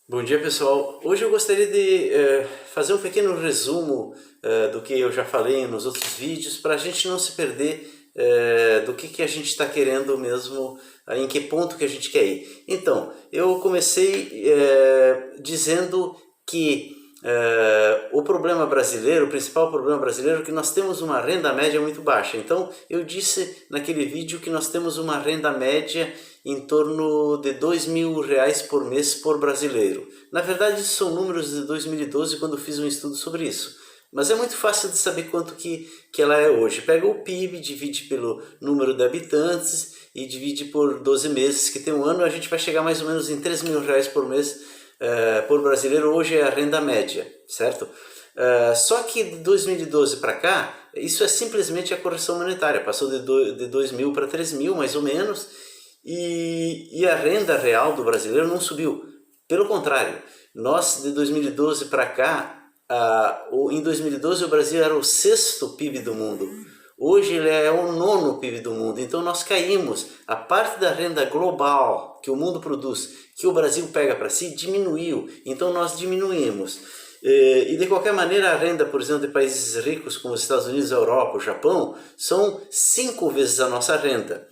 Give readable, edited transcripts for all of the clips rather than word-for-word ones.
Bom dia, pessoal. Hoje eu gostaria de fazer um pequeno resumo do que eu já falei nos outros vídeos, para a gente não se perder do que a gente está querendo mesmo, em que ponto que a gente quer ir. Então, eu comecei dizendo que o problema brasileiro, o principal problema brasileiro é que nós temos uma renda média muito baixa. Então, eu disse naquele vídeo que nós temos uma renda média em torno de R$ 2.000 por mês por brasileiro. Na verdade, isso são números de 2012, quando fiz um estudo sobre isso. Mas é muito fácil de saber quanto que ela é hoje. Pega o PIB, divide pelo número de habitantes e divide por 12 meses, que tem um ano, a gente vai chegar mais ou menos em R$ 3.000 por mês por brasileiro. Hoje é a renda média, certo? Só que de 2012 para cá, isso é simplesmente a correção monetária. Passou de 2.000 para 3.000, mais ou menos, e a renda real do brasileiro não subiu. Pelo contrário, nós de 2012 para cá, em 2012 o Brasil era o sexto PIB do mundo. Hoje ele é o nono PIB do mundo. Então nós caímos. A parte da renda global que o mundo produz, que o Brasil pega para si, diminuiu. Então nós diminuímos. E de qualquer maneira, a renda, por exemplo, de países ricos como os Estados Unidos, a Europa, o Japão, são 5 vezes a nossa renda.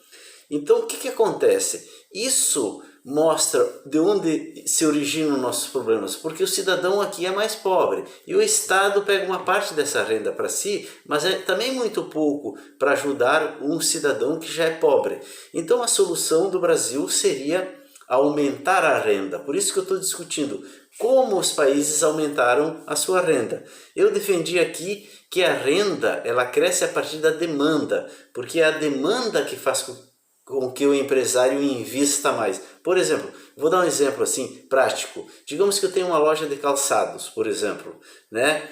Então o que acontece? Isso mostra de onde se originam nossos problemas, porque o cidadão aqui é mais pobre e o Estado pega uma parte dessa renda para si, mas é também muito pouco para ajudar um cidadão que já é pobre. Então a solução do Brasil seria aumentar a renda. Por isso que eu estou discutindo como os países aumentaram a sua renda. Eu defendi aqui que a renda ela cresce a partir da demanda, porque é a demanda que faz com que o empresário invista mais. Por exemplo, vou dar um exemplo assim prático. Digamos que eu tenho uma loja de calçados, por exemplo, né?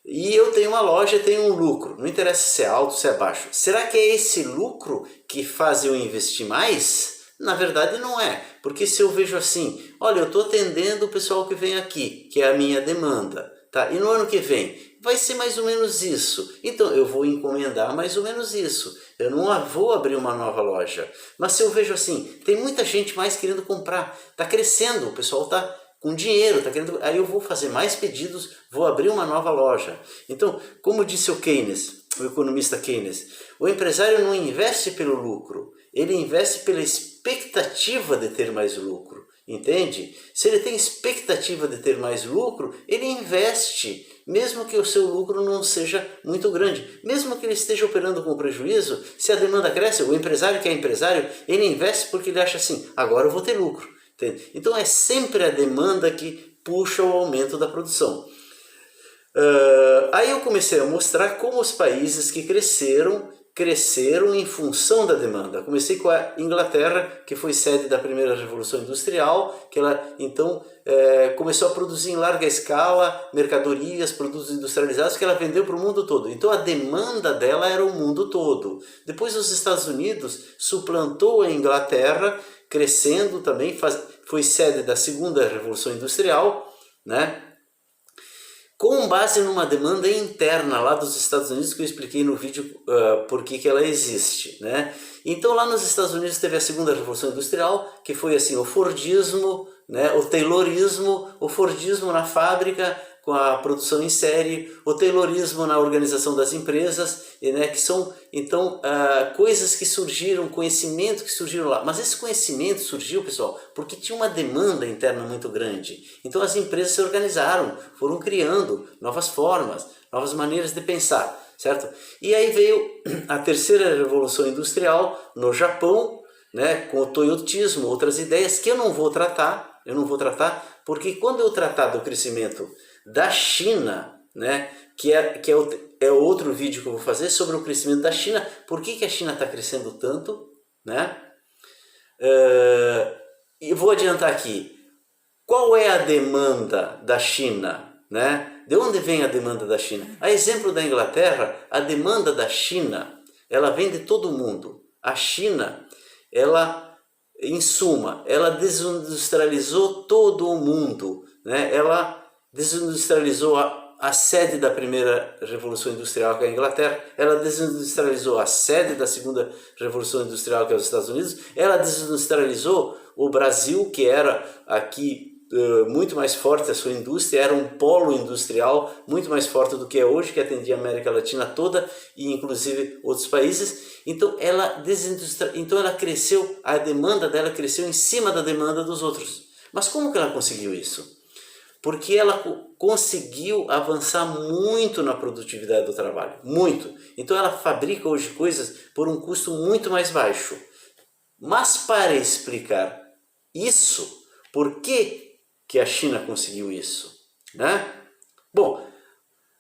E eu tenho uma loja, tenho um lucro. Não interessa se é alto, se é baixo. Será que é esse lucro que faz eu investir mais? Na verdade não é, porque se eu vejo assim, olha, eu estou atendendo o pessoal que vem aqui, que é a minha demanda, tá? E no ano que vem vai ser mais ou menos isso. Então eu vou encomendar mais ou menos isso. Eu não vou abrir uma nova loja. Mas se eu vejo assim, tem muita gente mais querendo comprar, está crescendo, o pessoal está com dinheiro, tá querendo, aí eu vou fazer mais pedidos, vou abrir uma nova loja. Então, como disse o Keynes, o economista Keynes, o empresário não investe pelo lucro, ele investe pela expectativa de ter mais lucro, entende? Se ele tem expectativa de ter mais lucro, ele investe, mesmo que o seu lucro não seja muito grande, mesmo que ele esteja operando com prejuízo. Se a demanda cresce, o empresário que é empresário, ele investe porque ele acha assim, agora eu vou ter lucro. Entende? Então é sempre a demanda que puxa o aumento da produção. Aí eu comecei a mostrar como os países que cresceram em função da demanda. Comecei com a Inglaterra, que foi sede da primeira Revolução Industrial, que ela então começou a produzir em larga escala mercadorias, produtos industrializados, que ela vendeu para o mundo todo. Então a demanda dela era o mundo todo. Depois os Estados Unidos suplantou a Inglaterra, crescendo também, foi sede da segunda Revolução Industrial, né? Com base numa demanda interna lá dos Estados Unidos, que eu expliquei no vídeo por que ela existe, né? Então lá nos Estados Unidos teve a segunda Revolução Industrial, que foi assim o Fordismo, né? O Taylorismo, o Fordismo na fábrica com a produção em série, o Taylorismo na organização das empresas, né? Que são então coisas que surgiram, conhecimento que surgiram lá. Mas esse conhecimento surgiu, pessoal, porque tinha uma demanda interna muito grande. Então as empresas se organizaram, foram criando novas formas, novas maneiras de pensar, certo? E aí veio a terceira revolução industrial no Japão, né, com o toyotismo, outras ideias que eu não vou tratar, porque quando eu tratar do crescimento da China, né, é outro vídeo que eu vou fazer sobre o crescimento da China, por que a China está crescendo tanto, né? E vou adiantar aqui, qual é a demanda da China, né? De onde vem a demanda da China? A exemplo da Inglaterra, a demanda da China, ela vem de todo mundo. A China, ela, em suma, ela desindustrializou todo o mundo, né? Ela desindustrializou a sede da primeira Revolução Industrial, que é a Inglaterra, ela desindustrializou a sede da segunda Revolução Industrial, que é os Estados Unidos, ela desindustrializou o Brasil, que era aqui muito mais forte a sua indústria, era um polo industrial muito mais forte do que é hoje, que atendia a América Latina toda e inclusive outros países. Então ela cresceu, a demanda dela cresceu em cima da demanda dos outros. Mas como que ela conseguiu isso? Porque ela conseguiu avançar muito na produtividade do trabalho, muito. Então ela fabrica hoje coisas por um custo muito mais baixo. Mas para explicar isso, por que a China conseguiu isso, né? Bom,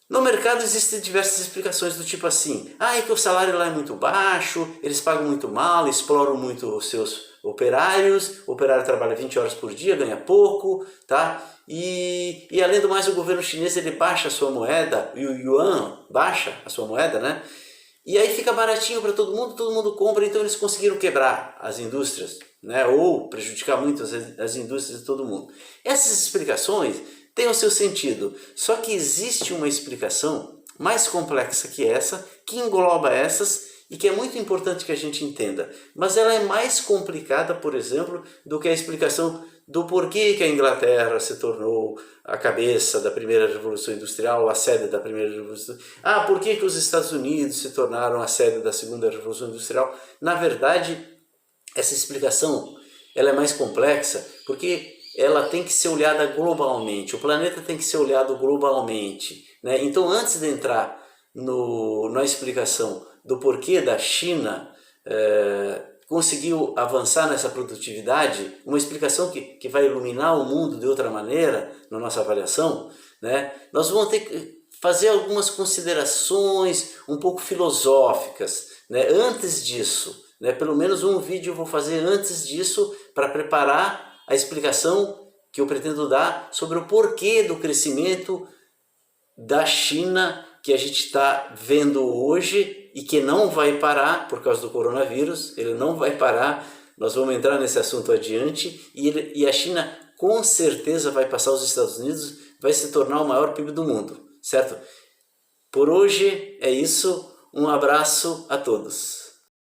no mercado existem diversas explicações do tipo assim, é que o salário lá é muito baixo, eles pagam muito mal, exploram muito os seus operários, o operário trabalha 20 horas por dia, ganha pouco, tá? E além do mais, o governo chinês ele baixa a sua moeda, e o yuan baixa a sua moeda, né? E aí fica baratinho para todo mundo compra, então eles conseguiram quebrar as indústrias, né? Ou prejudicar muito as indústrias de todo mundo. Essas explicações têm o seu sentido, só que existe uma explicação mais complexa que essa, que engloba essas e que é muito importante que a gente entenda. Mas ela é mais complicada, por exemplo, do que a explicação do porquê que a Inglaterra se tornou a cabeça da primeira revolução industrial, a sede da primeira revolução industrial. Por que os Estados Unidos se tornaram a sede da segunda revolução industrial? Na verdade, essa explicação ela é mais complexa porque ela tem que ser olhada globalmente, o planeta tem que ser olhado globalmente, né? Então, antes de entrar na explicação do porquê da China conseguiu avançar nessa produtividade, uma explicação que vai iluminar o mundo de outra maneira, na nossa avaliação, né? Nós vamos ter que fazer algumas considerações um pouco filosóficas, né? Antes disso, né? Pelo menos um vídeo eu vou fazer antes disso para preparar a explicação que eu pretendo dar sobre o porquê do crescimento da China que a gente está vendo hoje e que não vai parar por causa do coronavírus, ele não vai parar, nós vamos entrar nesse assunto adiante, e a China com certeza vai passar os Estados Unidos, vai se tornar o maior PIB do mundo, certo? Por hoje é isso, um abraço a todos.